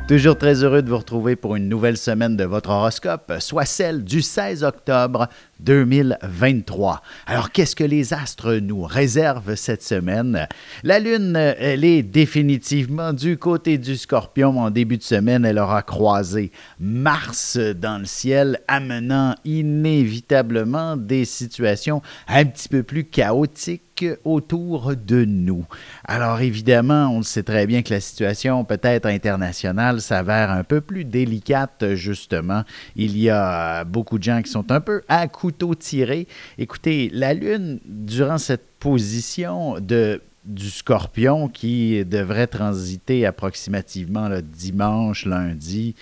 Toujours très heureux de vous retrouver pour une nouvelle semaine de votre horoscope, soit celle du 16 octobre 2023. Alors, qu'est-ce que les astres nous réservent cette semaine? La Lune, elle est définitivement du côté du Scorpion. En début de semaine, elle aura croisé Mars dans le ciel, amenant inévitablement des situations un petit peu plus chaotiques autour de nous. Alors évidemment, on le sait très bien que la situation peut-être internationale s'avère un peu plus délicate justement. Il y a beaucoup de gens qui sont un peu à couteau tiré. Écoutez, la Lune, durant cette position du Scorpion qui devrait transiter approximativement le dimanche, lundi,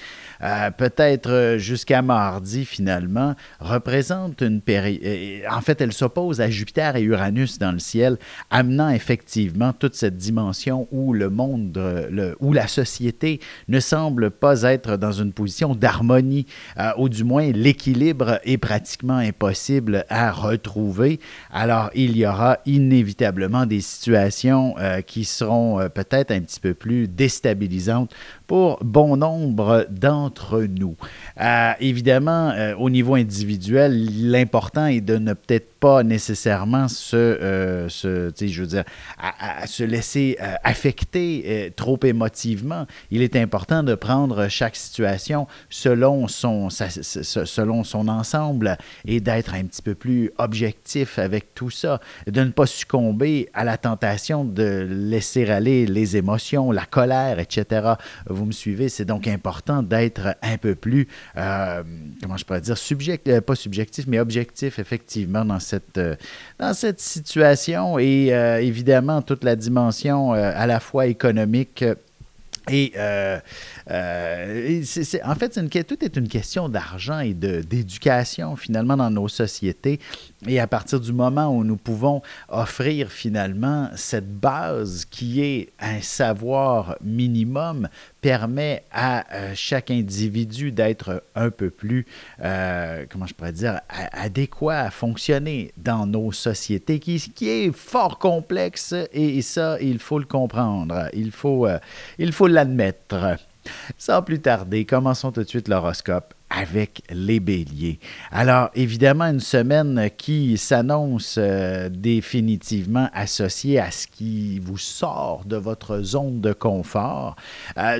peut-être jusqu'à mardi finalement, représente une période. En fait, elle s'oppose à Jupiter et Uranus dans le ciel, amenant effectivement toute cette dimension où le monde, où la société ne semble pas être dans une position d'harmonie, ou du moins l'équilibre est pratiquement impossible à retrouver. Alors, il y aura inévitablement des situations qui seront peut-être un petit peu plus déstabilisantes pour bon nombre d'entre nous. Évidemment, au niveau individuel, l'important est de ne peut-être pas nécessairement se laisser affecter trop émotivement. Il est important de prendre chaque situation selon son ensemble et d'être un petit peu plus objectif avec tout ça, de ne pas succomber à la tentation de laisser aller les émotions, la colère, etc. Vous me suivez? C'est donc important d'être un peu plus, comment je pourrais dire, pas subjectif, mais objectif, effectivement, dans cette situation. Et évidemment, toute la dimension à la fois économique et en fait, tout est une question d'argent et d'éducation finalement dans nos sociétés. Et à partir du moment où nous pouvons offrir finalement cette base qui est un savoir minimum, permet à chaque individu d'être un peu plus, comment je pourrais dire, adéquat à fonctionner dans nos sociétés, qui est fort complexe et ça, il faut le comprendre, il faut l'admettre. Sans plus tarder, commençons tout de suite l'horoscope avec les béliers. Alors, évidemment, une semaine qui s'annonce définitivement associée à ce qui vous sort de votre zone de confort.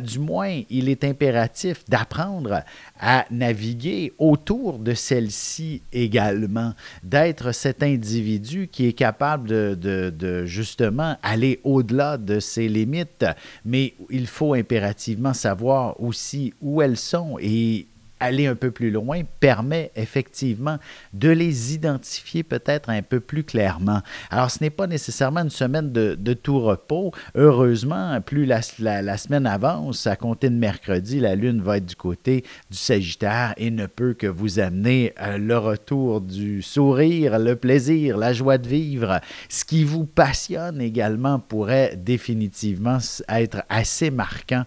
Du moins, il est impératif d'apprendre à naviguer autour de celle-ci également, d'être cet individu qui est capable de justement aller au-delà de ses limites, mais il faut impérativement savoir aussi où elles sont et aller un peu plus loin permet effectivement de les identifier peut-être un peu plus clairement. Alors, ce n'est pas nécessairement une semaine de tout repos. Heureusement, plus la semaine avance, à compter de mercredi, la Lune va être du côté du Sagittaire et ne peut que vous amener le retour du sourire, le plaisir, la joie de vivre. Ce qui vous passionne également pourrait définitivement être assez marquant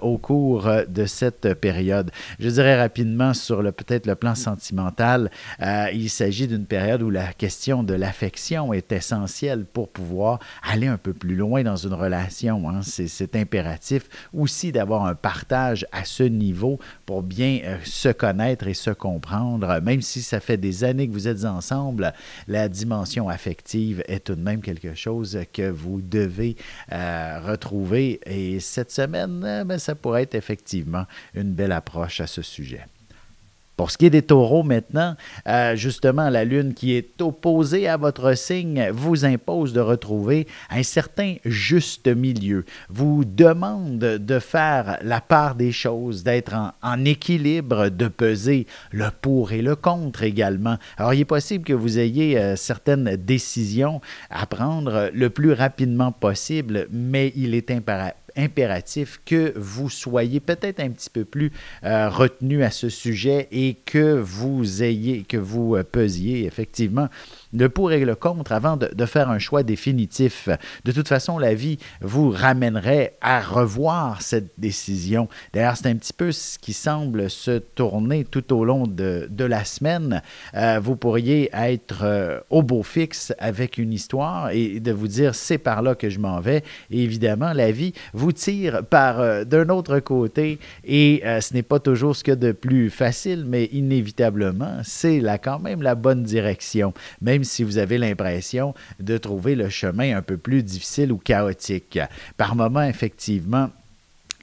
au cours de cette période. Je dirais rapidement sur peut-être le plan sentimental, il s'agit d'une période où la question de l'affection est essentielle pour pouvoir aller un peu plus loin dans une relation. Hein. C'est impératif aussi d'avoir un partage à ce niveau pour bien se connaître et se comprendre. Même si ça fait des années que vous êtes ensemble, la dimension affective est tout de même quelque chose que vous devez retrouver. Et cette semaine, ça pourrait être effectivement une belle approche à ce sujet. Pour ce qui est des taureaux maintenant, justement, la Lune qui est opposée à votre signe vous impose de retrouver un certain juste milieu, vous demande de faire la part des choses, d'être en équilibre, de peser le pour et le contre également. Alors, il est possible que vous ayez certaines décisions à prendre le plus rapidement possible, mais il est impératif que vous soyez peut-être un petit peu plus retenu à ce sujet et que vous pesiez effectivement le pour et le contre avant de faire un choix définitif. De toute façon, la vie vous ramènerait à revoir cette décision. D'ailleurs, c'est un petit peu ce qui semble se tourner tout au long de la semaine. Vous pourriez être au beau fixe avec une histoire et de vous dire « c'est par là que je m'en vais ». Et évidemment, la vie vous vous tire d'un autre côté et ce n'est pas toujours ce qu'il y a de plus facile, mais inévitablement, c'est quand même la bonne direction, même si vous avez l'impression de trouver le chemin un peu plus difficile ou chaotique. Par moments, effectivement,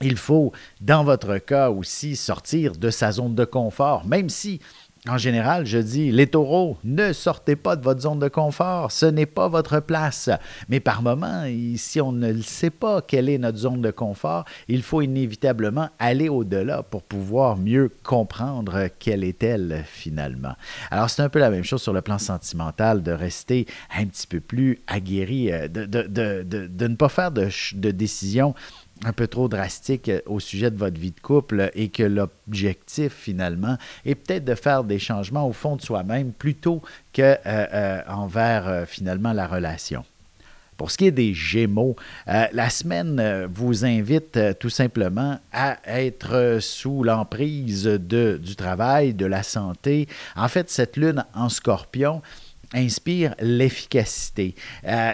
il faut, dans votre cas aussi, sortir de sa zone de confort, même si, en général, je dis, les taureaux, ne sortez pas de votre zone de confort, ce n'est pas votre place. Mais par moments, si on ne le sait pas quelle est notre zone de confort, il faut inévitablement aller au-delà pour pouvoir mieux comprendre quelle est-elle finalement. Alors, c'est un peu la même chose sur le plan sentimental, de rester un petit peu plus aguerri, de ne pas faire de décisions un peu trop drastique au sujet de votre vie de couple et que l'objectif, finalement, est peut-être de faire des changements au fond de soi-même plutôt qu'envers, finalement, la relation. Pour ce qui est des Gémeaux, la semaine vous invite tout simplement à être sous l'emprise du travail, de la santé. En fait, cette lune en Scorpion inspire l'efficacité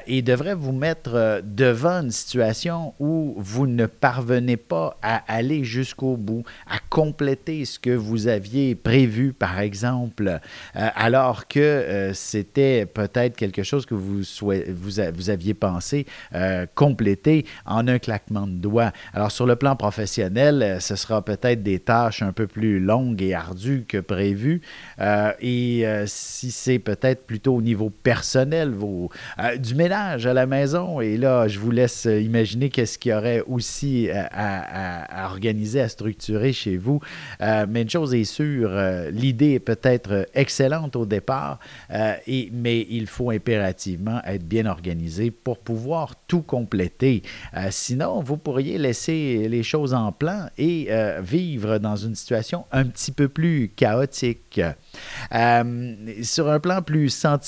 et devrait vous mettre devant une situation où vous ne parvenez pas à aller jusqu'au bout, à compléter ce que vous aviez prévu, par exemple, alors que c'était peut-être quelque chose que vous aviez pensé compléter en un claquement de doigts. Alors, sur le plan professionnel, ce sera peut-être des tâches un peu plus longues et ardues que prévu si c'est peut-être plutôt au niveau personnel, du ménage à la maison. Et là, je vous laisse imaginer qu'est-ce qu'il y aurait aussi à organiser, à structurer chez vous. Mais une chose est sûre, l'idée est peut-être excellente au départ, mais il faut impérativement être bien organisé pour pouvoir tout compléter. Sinon, vous pourriez laisser les choses en plan et vivre dans une situation un petit peu plus chaotique. Sur un plan plus sentimental,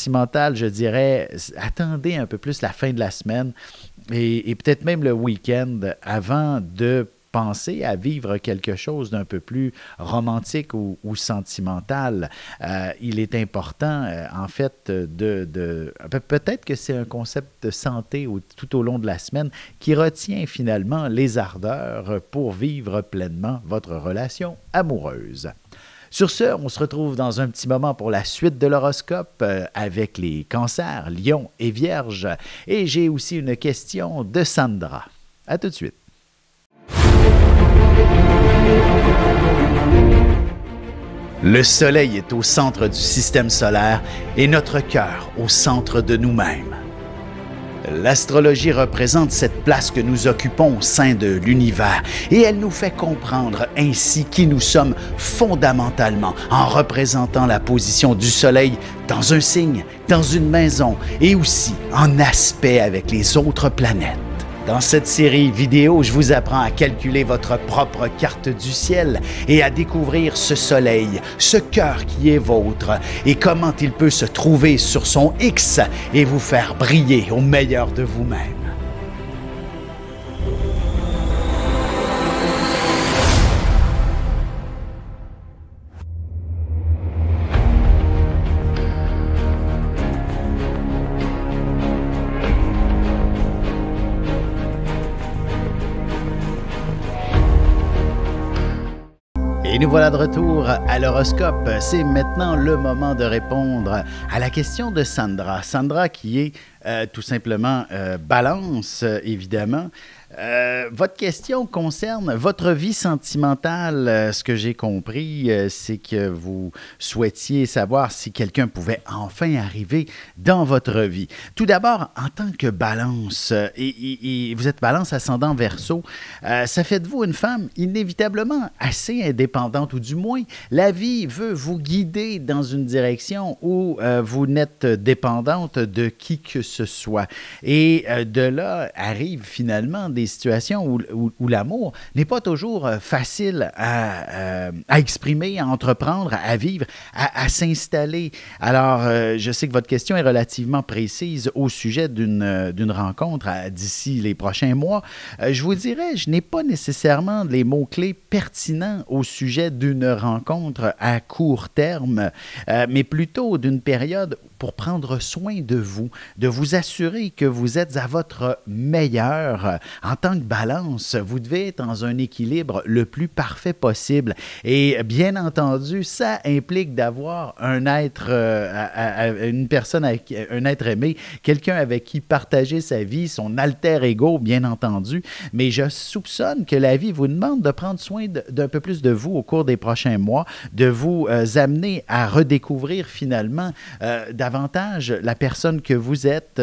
je dirais, attendez un peu plus la fin de la semaine et peut-être même le week-end avant de penser à vivre quelque chose d'un peu plus romantique ou sentimental. Il est important, en fait, peut-être que c'est un concept de santé tout au long de la semaine qui retient finalement les ardeurs pour vivre pleinement votre relation amoureuse. Sur ce, on se retrouve dans un petit moment pour la suite de l'horoscope avec les cancers, lions et vierges. Et j'ai aussi une question de Sandra. À tout de suite. Le soleil est au centre du système solaire et notre cœur au centre de nous-mêmes. L'astrologie représente cette place que nous occupons au sein de l'univers et elle nous fait comprendre ainsi qui nous sommes fondamentalement en représentant la position du soleil dans un signe, dans une maison et aussi en aspect avec les autres planètes. Dans cette série vidéo, je vous apprends à calculer votre propre carte du ciel et à découvrir ce soleil, ce cœur qui est vôtre et comment il peut se trouver sur son X et vous faire briller au meilleur de vous-même. Et nous voilà de retour à l'horoscope. C'est maintenant le moment de répondre à la question de Sandra. Sandra qui est tout simplement balance, évidemment. Votre question concerne votre vie sentimentale. Ce que j'ai compris, c'est que vous souhaitiez savoir si quelqu'un pouvait enfin arriver dans votre vie. Tout d'abord, en tant que balance, et vous êtes balance ascendant Verseau, ça fait de vous une femme inévitablement assez indépendante, ou du moins, la vie veut vous guider dans une direction où vous n'êtes dépendante de qui que ce soit. Et de là arrivent finalement des situations où l'amour n'est pas toujours facile à exprimer, à entreprendre, à vivre, à s'installer. Alors, je sais que votre question est relativement précise au sujet d'une rencontre d'ici les prochains mois. Je vous dirais, je n'ai pas nécessairement les mots-clés pertinents au sujet d'une rencontre à court terme, mais plutôt d'une période pour prendre soin de vous assurer que vous êtes à votre meilleur en tant que balance, vous devez être dans un équilibre le plus parfait possible. Et bien entendu, ça implique d'avoir un être, une personne, un être aimé, quelqu'un avec qui partager sa vie, son alter ego, bien entendu. Mais je soupçonne que la vie vous demande de prendre soin d'un peu plus de vous au cours des prochains mois, de vous amener à redécouvrir finalement davantage la personne que vous êtes,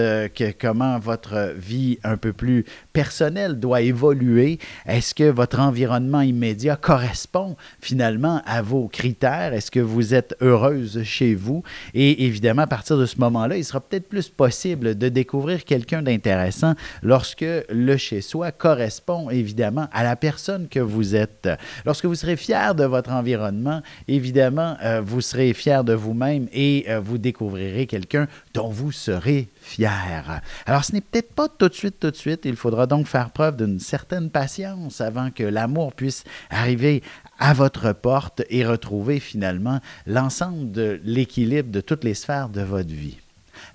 comment votre vie un peu plus personnelle doit évoluer. Est-ce que votre environnement immédiat correspond finalement à vos critères? Est-ce que vous êtes heureuse chez vous? Et évidemment, à partir de ce moment-là, il sera peut-être plus possible de découvrir quelqu'un d'intéressant lorsque le chez-soi correspond évidemment à la personne que vous êtes. Lorsque vous serez fier de votre environnement, évidemment, vous serez fier de vous-même et vous découvrirez quelqu'un dont vous serez fier. Alors, ce n'est peut-être pas tout de suite. Il faudra donc faire preuve d'une certaine patience avant que l'amour puisse arriver à votre porte et retrouver finalement l'ensemble de l'équilibre de toutes les sphères de votre vie.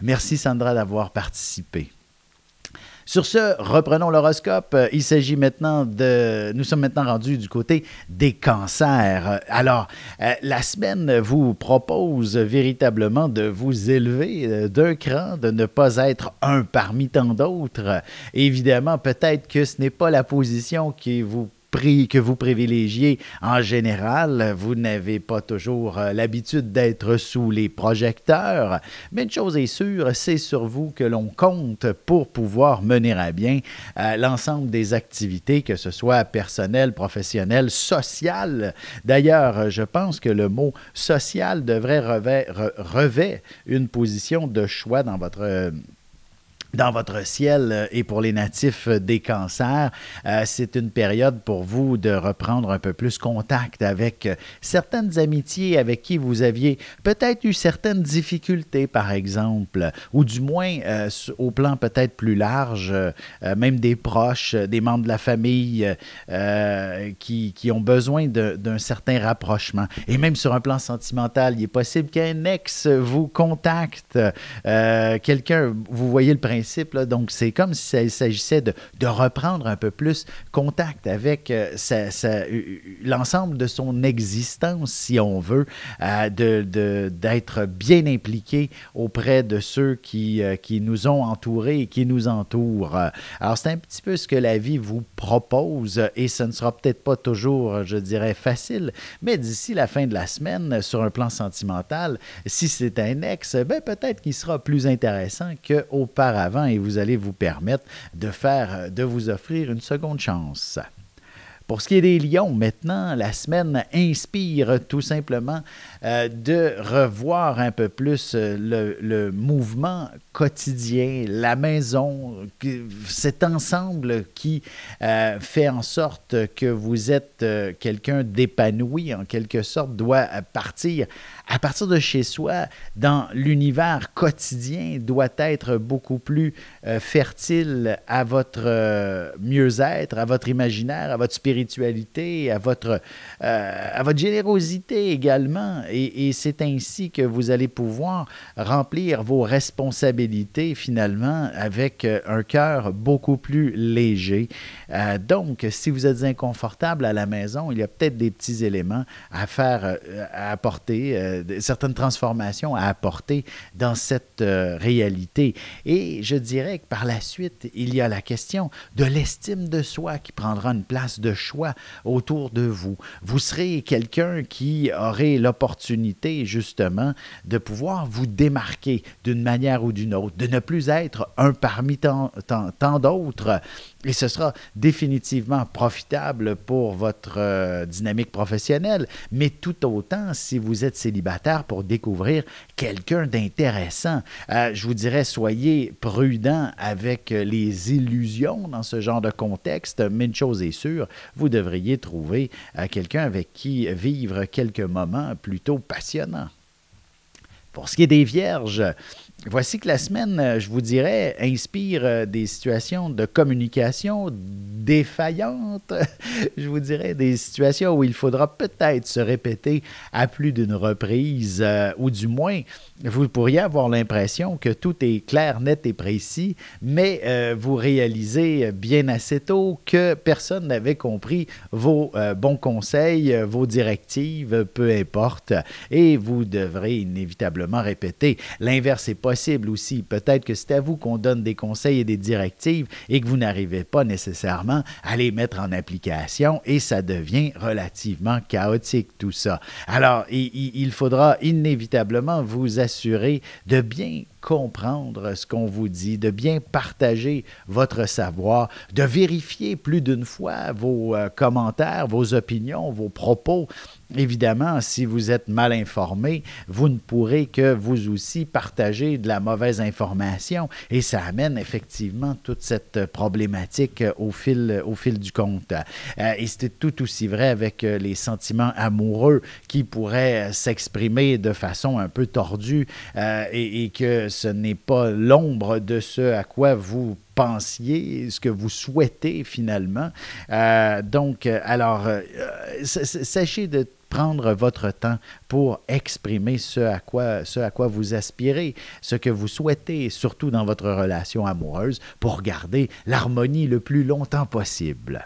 Merci Sandra d'avoir participé. Sur ce, reprenons l'horoscope. Il s'agit maintenant nous sommes maintenant rendus du côté des cancers. Alors, la semaine vous propose véritablement de vous élever d'un cran, de ne pas être un parmi tant d'autres. Évidemment, peut-être que ce n'est pas la position que vous privilégiez en général. Vous n'avez pas toujours l'habitude d'être sous les projecteurs, mais une chose est sûre, c'est sur vous que l'on compte pour pouvoir mener à bien l'ensemble des activités, que ce soit personnelles, professionnelles, sociales. D'ailleurs, je pense que le mot « social » revêt une position de choix dans votre ciel et pour les natifs des cancers, c'est une période pour vous de reprendre un peu plus contact avec certaines amitiés avec qui vous aviez peut-être eu certaines difficultés, par exemple, ou du moins au plan peut-être plus large, même des proches, des membres de la famille qui ont besoin d'un certain rapprochement. Et même sur un plan sentimental, il est possible qu'un ex vous contacte, quelqu'un, vous voyez le principe. Là, donc, c'est comme s'il s'agissait de reprendre un peu plus contact avec l'ensemble de son existence, si on veut, d'être bien impliqué auprès de ceux qui nous ont entourés et qui nous entourent. Alors, c'est un petit peu ce que la vie vous propose et ce ne sera peut-être pas toujours, je dirais, facile, mais d'ici la fin de la semaine, sur un plan sentimental, si c'est un ex, ben, peut-être qu'il sera plus intéressant qu'auparavant et vous allez vous permettre de vous offrir une seconde chance. Pour ce qui est des lions, maintenant, la semaine inspire tout simplement de revoir un peu plus le mouvement quotidien, la maison, cet ensemble qui fait en sorte que vous êtes quelqu'un d'épanoui, en quelque sorte, doit partir à partir de chez soi, dans l'univers quotidien, doit être beaucoup plus fertile à votre mieux-être, à votre imaginaire, à votre spiritualité, à votre générosité également. Et c'est ainsi que vous allez pouvoir remplir vos responsabilités finalement avec un cœur beaucoup plus léger. Donc, si vous êtes inconfortable à la maison, il y a peut-être des petits éléments à faire, à apporter, certaines transformations à apporter dans cette réalité. Et je dirais que par la suite, il y a la question de l'estime de soi qui prendra une place de choix autour de vous. Vous serez quelqu'un qui aurait l'opportunité justement de pouvoir vous démarquer d'une manière ou d'une autre, de ne plus être un parmi tant d'autres. Et ce sera définitivement profitable pour votre dynamique professionnelle, mais tout autant si vous êtes célibataire pour découvrir quelqu'un d'intéressant. Je vous dirais, soyez prudent avec les illusions dans ce genre de contexte, mais une chose est sûre, vous devriez trouver quelqu'un avec qui vivre quelques moments plutôt passionnants. Pour ce qui est des vierges, voici que la semaine, je vous dirais, inspire des situations de communication défaillantes. Je vous dirais des situations où il faudra peut-être se répéter à plus d'une reprise, ou du moins, vous pourriez avoir l'impression que tout est clair, net et précis, mais vous réalisez bien assez tôt que personne n'avait compris vos bons conseils, vos directives, peu importe, et vous devrez inévitablement répéter. L'inverse est possible aussi. Peut-être que c'est à vous qu'on donne des conseils et des directives et que vous n'arrivez pas nécessairement à les mettre en application et ça devient relativement chaotique tout ça. Alors, il faudra inévitablement vous assurer de bien comprendre ce qu'on vous dit, de bien partager votre savoir, de vérifier plus d'une fois vos commentaires, vos opinions, vos propos. Évidemment, si vous êtes mal informé, vous ne pourrez que vous aussi partager de la mauvaise information et ça amène effectivement toute cette problématique au fil du compte. Et c'est tout aussi vrai avec les sentiments amoureux qui pourraient s'exprimer de façon un peu tordue et que ce n'est pas l'ombre de ce à quoi vous pensiez, ce que vous souhaitez finalement. Sachez de prendre votre temps pour exprimer ce à quoi vous aspirez, ce que vous souhaitez, surtout dans votre relation amoureuse, pour garder l'harmonie le plus longtemps possible.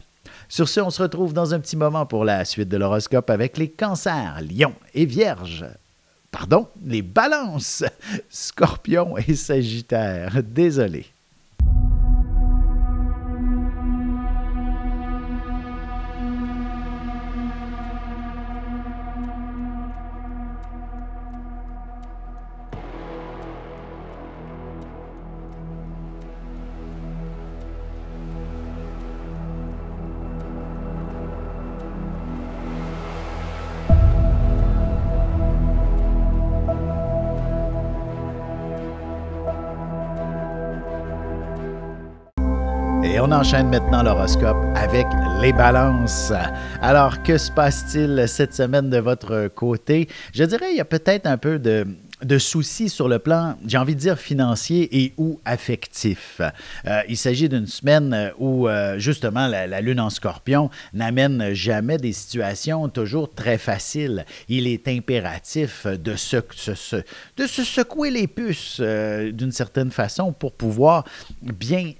Sur ce, on se retrouve dans un petit moment pour la suite de l'horoscope avec les cancers, lions et vierges. Pardon, les balances, scorpions et sagittaires. Désolé. Et on enchaîne maintenant l'horoscope avec les balances. Alors, que se passe-t-il cette semaine de votre côté? Je dirais il y a peut-être un peu de soucis sur le plan, j'ai envie de dire, financier et ou affectif. Il s'agit d'une semaine où, justement, la lune en scorpion n'amène jamais des situations toujours très faciles. Il est impératif de se secouer les puces d'une certaine façon pour pouvoir bien,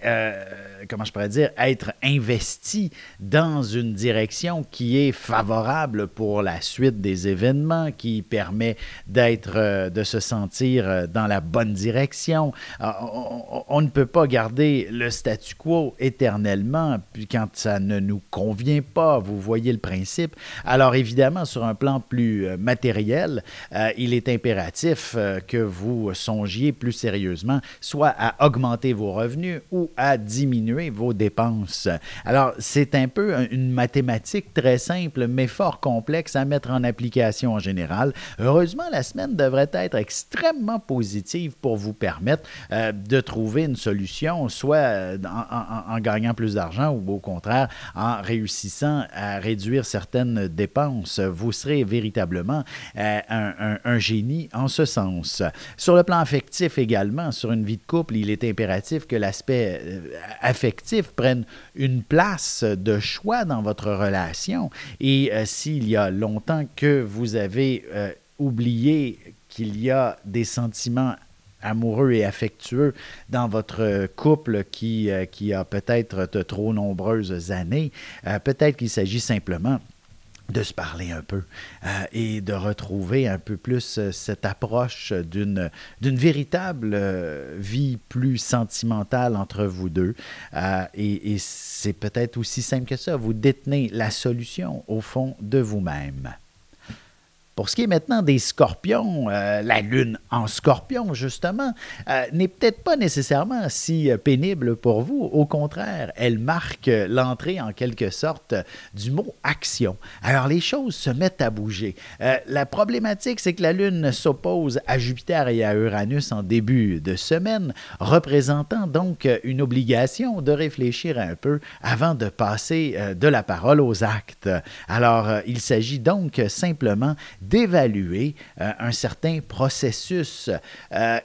comment je pourrais dire, être investi dans une direction qui est favorable pour la suite des événements, qui permet de se sentir dans la bonne direction. On ne peut pas garder le statu quo éternellement puis quand ça ne nous convient pas. Vous voyez le principe. Alors évidemment, sur un plan plus matériel, il est impératif que vous songiez plus sérieusement soit à augmenter vos revenus ou à diminuer vos dépenses. Alors, c'est un peu une mathématique très simple, mais fort complexe à mettre en application en général. Heureusement, la semaine devrait être extrêmement positive pour vous permettre de trouver une solution, soit en gagnant plus d'argent ou au contraire en réussissant à réduire certaines dépenses. Vous serez véritablement un génie en ce sens. Sur le plan affectif également, sur une vie de couple, il est impératif que l'aspect affectif prenne une place de choix dans votre relation. Et s'il y a longtemps que vous avez oublié qu'il y a des sentiments amoureux et affectueux dans votre couple qui a peut-être de trop nombreuses années, peut-être qu'il s'agit simplement de se parler un peu et de retrouver un peu plus cette approche d'une véritable vie plus sentimentale entre vous deux. Et c'est peut-être aussi simple que ça. Vous détenez la solution au fond de vous-même. Pour ce qui est maintenant des scorpions, la lune en scorpion, justement, n'est peut-être pas nécessairement si pénible pour vous. Au contraire, elle marque l'entrée, en quelque sorte, du mot « action ». Alors, les choses se mettent à bouger. La problématique, c'est que la lune s'oppose à Jupiter et à Uranus en début de semaine, représentant donc une obligation de réfléchir un peu avant de passer de la parole aux actes. Alors, il s'agit donc simplement d'évaluer un certain processus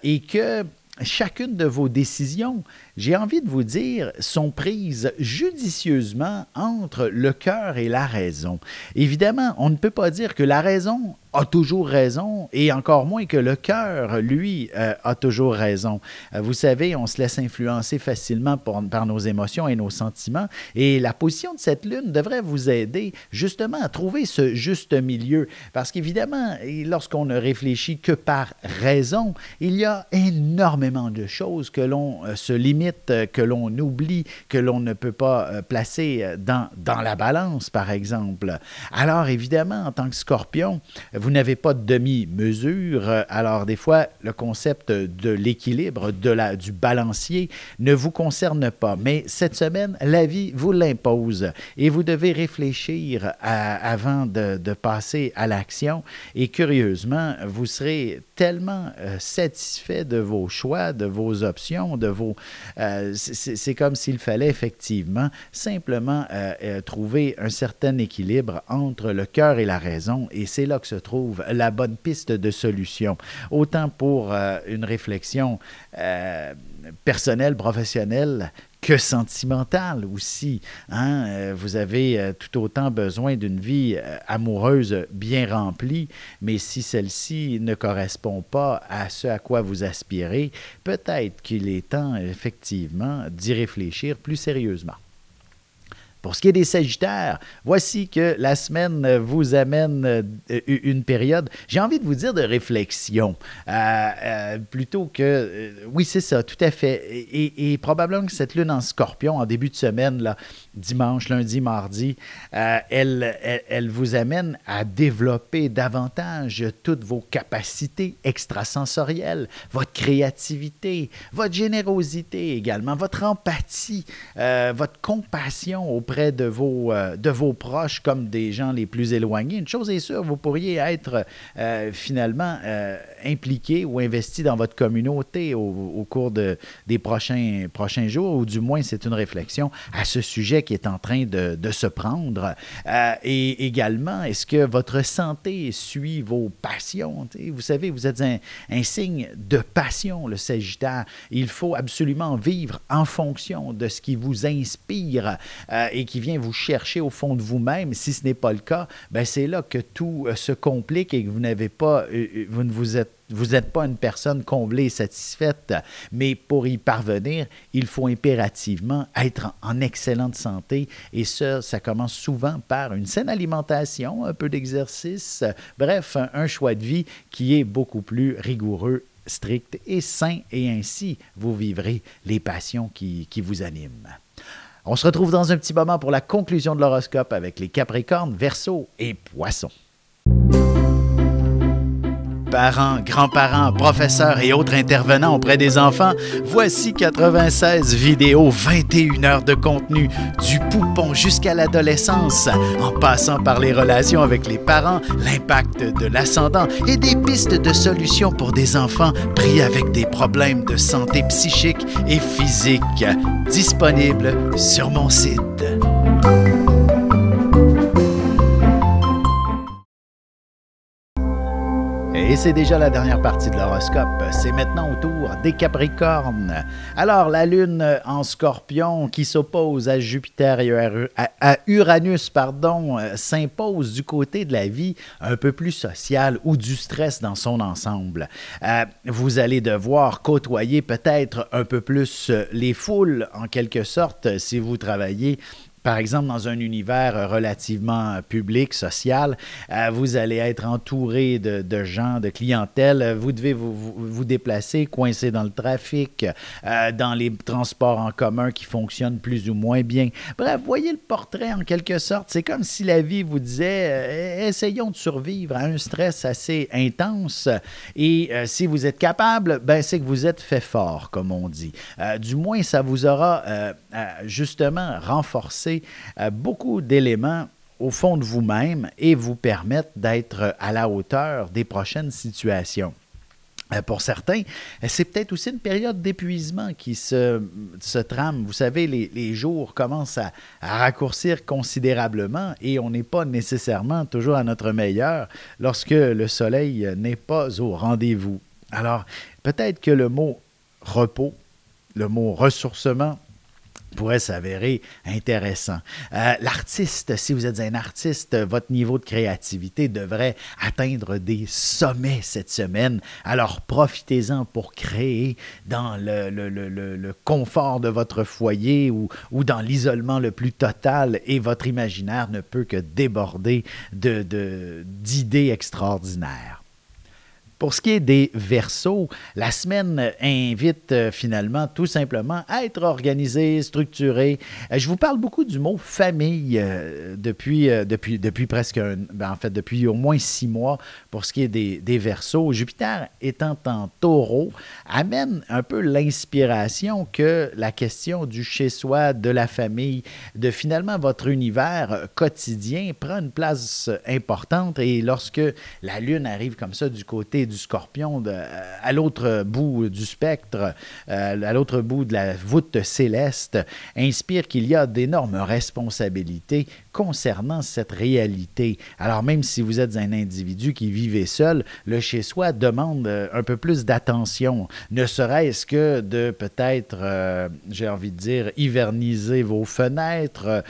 et que chacune de vos décisions, j'ai envie de vous dire, sont prises judicieusement entre le cœur et la raison. Évidemment, on ne peut pas dire que la raison a toujours raison et encore moins que le cœur, lui, a toujours raison. Vous savez, on se laisse influencer facilement par nos émotions et nos sentiments et la position de cette lune devrait vous aider justement à trouver ce juste milieu parce qu'évidemment, lorsqu'on ne réfléchit que par raison, il y a énormément de choses que l'on se limite, que l'on oublie, que l'on ne peut pas placer dans la balance, par exemple. Alors, évidemment, en tant que Scorpion, vous n'avez pas de demi-mesure. Alors, des fois, le concept de l'équilibre, du balancier, ne vous concerne pas. Mais cette semaine, la vie vous l'impose et vous devez réfléchir avant de passer à l'action. Et curieusement, vous serez tellement satisfait de vos choix, de vos options, c'est comme s'il fallait effectivement simplement trouver un certain équilibre entre le cœur et la raison. Et c'est là que se trouve la bonne piste de solution. Autant pour une réflexion personnelle, professionnelle, que sentimentale aussi. Hein? Vous avez tout autant besoin d'une vie amoureuse bien remplie, mais si celle-ci ne correspond pas à ce à quoi vous aspirez, peut-être qu'il est temps effectivement d'y réfléchir plus sérieusement. Pour ce qui est des Sagittaires, voici que la semaine vous amène une période, j'ai envie de vous dire de réflexion, plutôt que... oui, c'est ça, tout à fait. Et probablement que cette lune en Scorpion, en début de semaine, là, dimanche, lundi, mardi, elle vous amène à développer davantage toutes vos capacités extrasensorielles, votre créativité, votre générosité également, votre empathie, votre compassion auprès de vos proches comme des gens les plus éloignés. Une chose est sûre, vous pourriez être finalement impliqué ou investi dans votre communauté au cours des prochains jours, ou du moins c'est une réflexion à ce sujet qui est en train de se prendre. Et également, est-ce que votre santé suit vos passions? Vous savez, vous êtes un signe de passion, le Sagittaire. Il faut absolument vivre en fonction de ce qui vous inspire et qui vient vous chercher au fond de vous-même. Si ce n'est pas le cas, ben c'est là que tout se complique et que vous n'êtes pas une personne comblée et satisfaite, mais pour y parvenir, il faut impérativement être en excellente santé et ça commence souvent par une saine alimentation, un peu d'exercice, bref, un choix de vie qui est beaucoup plus rigoureux, strict et sain, et ainsi vous vivrez les passions qui vous animent. On se retrouve dans un petit moment pour la conclusion de l'horoscope avec les Capricornes, Verseaux et Poissons. Parents, grands-parents, professeurs et autres intervenants auprès des enfants, voici 96 vidéos, 21 heures de contenu, du poupon jusqu'à l'adolescence, en passant par les relations avec les parents, l'impact de l'ascendant et des pistes de solutions pour des enfants pris avec des problèmes de santé psychique et physique. Disponible sur mon site. Et c'est déjà la dernière partie de l'horoscope. C'est maintenant au tour des Capricornes. Alors, la Lune en Scorpion qui s'oppose à Jupiter et à Uranus, s'impose du côté de la vie un peu plus sociale ou du stress dans son ensemble. Vous allez devoir côtoyer peut-être un peu plus les foules, en quelque sorte, si vous travaillez par exemple, dans un univers relativement public, social, vous allez être entouré de gens, de clientèle. Vous devez vous déplacer, coincé dans le trafic, dans les transports en commun qui fonctionnent plus ou moins bien. Bref, voyez le portrait en quelque sorte. C'est comme si la vie vous disait essayons de survivre à un stress assez intense. Et si vous êtes capable, ben, c'est que vous êtes fait fort, comme on dit. Du moins, ça vous aura justement renforcé beaucoup d'éléments au fond de vous-même et vous permettre d'être à la hauteur des prochaines situations. Pour certains, c'est peut-être aussi une période d'épuisement qui se trame. Vous savez, les jours commencent à raccourcir considérablement et on n'est pas nécessairement toujours à notre meilleur lorsque le soleil n'est pas au rendez-vous. Alors, peut-être que le mot repos, le mot ressourcement, pourrait s'avérer intéressant. L'artiste, si vous êtes un artiste, votre niveau de créativité devrait atteindre des sommets cette semaine. Alors profitez-en pour créer dans le confort de votre foyer ou dans l'isolement le plus total et votre imaginaire ne peut que déborder d'idées extraordinaires. Pour ce qui est des Verseaux, la semaine invite finalement tout simplement à être organisé, structuré. Je vous parle beaucoup du mot famille depuis presque, depuis au moins 6 mois pour ce qui est des Verseaux. Jupiter étant en Taureau, amène un peu l'inspiration que la question du chez-soi, de la famille, de finalement votre univers quotidien prend une place importante et lorsque la Lune arrive comme ça du côté du Scorpion, à l'autre bout du spectre, à l'autre bout de la voûte céleste, inspire qu'il y a d'énormes responsabilités concernant cette réalité. Alors même si vous êtes un individu qui vivez seul, le chez-soi demande un peu plus d'attention, ne serait-ce que de peut-être, j'ai envie de dire, hiverniser vos fenêtres,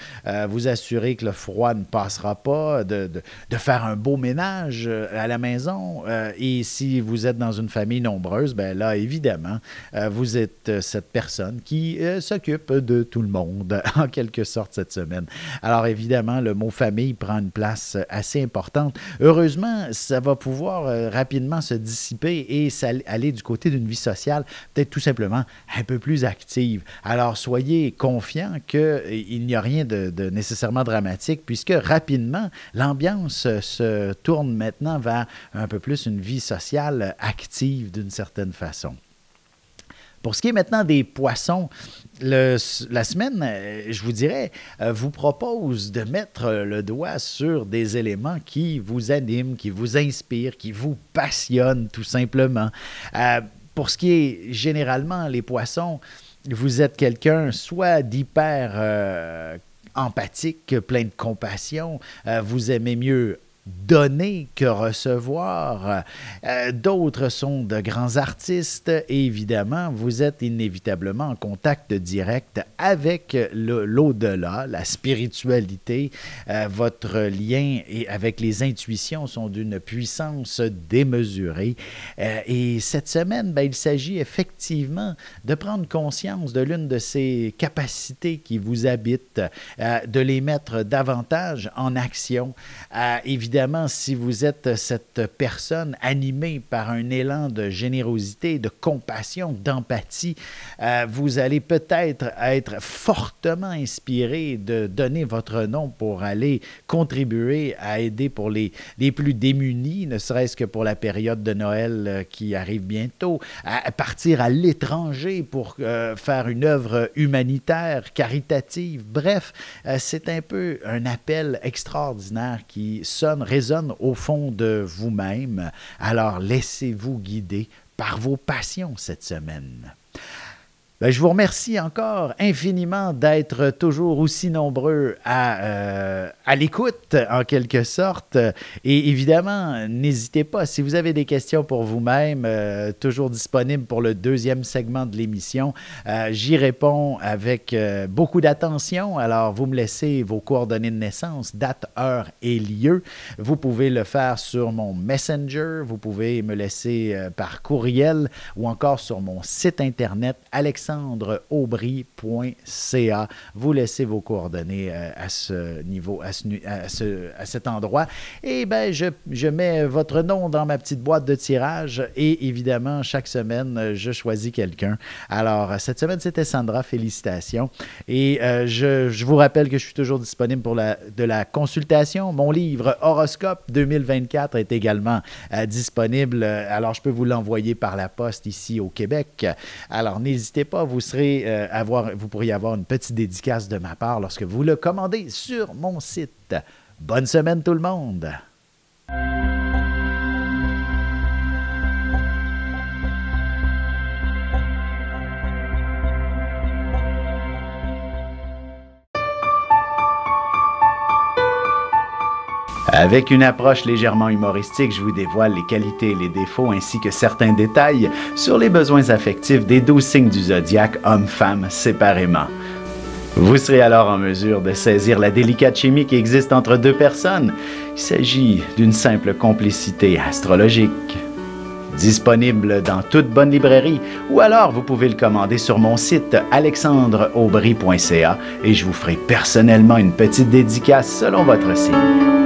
vous assurer que le froid ne passera pas, de faire un beau ménage à la maison et si vous êtes dans une famille nombreuse, bien là, évidemment, vous êtes cette personne qui s'occupe de tout le monde, en quelque sorte, cette semaine. Alors, évidemment, le mot famille prend une place assez importante. Heureusement, ça va pouvoir rapidement se dissiper et aller du côté d'une vie sociale, peut-être tout simplement un peu plus active. Alors, soyez confiants qu'il n'y a rien de nécessairement dramatique, puisque rapidement, l'ambiance se tourne maintenant vers un peu plus une vie sociale active d'une certaine façon. Pour ce qui est maintenant des poissons, la semaine, je vous dirais, vous propose de mettre le doigt sur des éléments qui vous animent, qui vous inspirent, qui vous passionnent tout simplement. Pour ce qui est généralement les poissons, vous êtes quelqu'un soit d'hyper empathique, plein de compassion, vous aimez mieux donner que recevoir. D'autres sont de grands artistes et évidemment, vous êtes inévitablement en contact direct avec l'au-delà, la spiritualité. Votre lien avec les intuitions sont d'une puissance démesurée. Et cette semaine, il s'agit effectivement de prendre conscience de l'une de ces capacités qui vous habitent, de les mettre davantage en action. Évidemment, si vous êtes cette personne animée par un élan de générosité, de compassion, d'empathie, vous allez peut-être être fortement inspiré de donner votre nom pour aller contribuer à aider pour les plus démunis, ne serait-ce que pour la période de Noël qui arrive bientôt, à partir à l'étranger pour faire une œuvre humanitaire, caritative. Bref, c'est un peu un appel extraordinaire qui résonne au fond de vous-même. Alors, laissez-vous guider par vos passions cette semaine. Je vous remercie encore infiniment d'être toujours aussi nombreux à l'écoute, en quelque sorte. Et évidemment, n'hésitez pas, si vous avez des questions pour vous-même, toujours disponible pour le deuxième segment de l'émission, j'y réponds avec beaucoup d'attention. Alors, vous me laissez vos coordonnées de naissance, date, heure et lieu. Vous pouvez le faire sur mon Messenger, vous pouvez me laisser par courriel ou encore sur mon site internet alexandreaubry.ca. Vous laissez vos coordonnées à ce niveau, à cet endroit. Et je mets votre nom dans ma petite boîte de tirage et évidemment, chaque semaine, je choisis quelqu'un. Alors, cette semaine, c'était Sandra. Félicitations. Et je vous rappelle que je suis toujours disponible pour de la consultation. Mon livre Horoscope 2024 est également disponible. Alors, je peux vous l'envoyer par la poste ici au Québec. Alors, n'hésitez pas, vous pourriez avoir une petite dédicace de ma part lorsque vous le commandez sur mon site. Bonne semaine tout le monde! Avec une approche légèrement humoristique, je vous dévoile les qualités et les défauts ainsi que certains détails sur les besoins affectifs des 12 signes du zodiaque, hommes-femmes séparément. Vous serez alors en mesure de saisir la délicate chimie qui existe entre deux personnes. Il s'agit d'une simple complicité astrologique. Disponible dans toute bonne librairie ou alors vous pouvez le commander sur mon site alexandreaubry.ca et je vous ferai personnellement une petite dédicace selon votre signe.